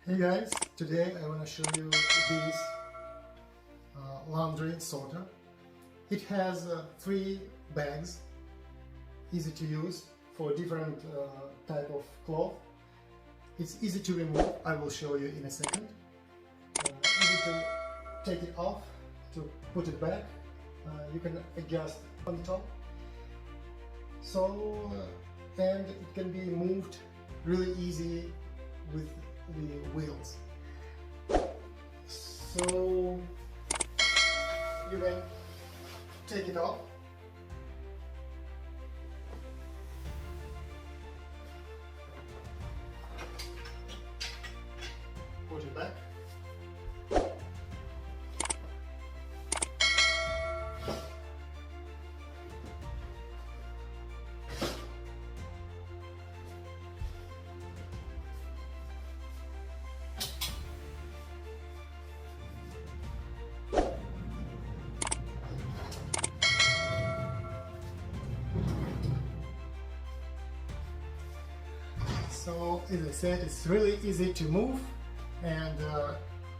Hey guys, today I want to show you this laundry sorter. It has 3 bags, easy to use for different type of cloth. It's easy to remove, I will show you in a second. Easy to take it off, to put it back. You can adjust on top. And it can be moved really easy with the wheels. So you can take it off. Put it back. So, as I said, it's really easy to move and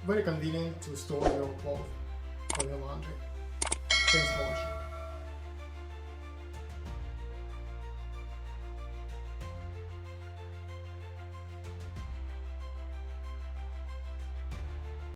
very convenient to store your clothes for your laundry. Thanks for watching.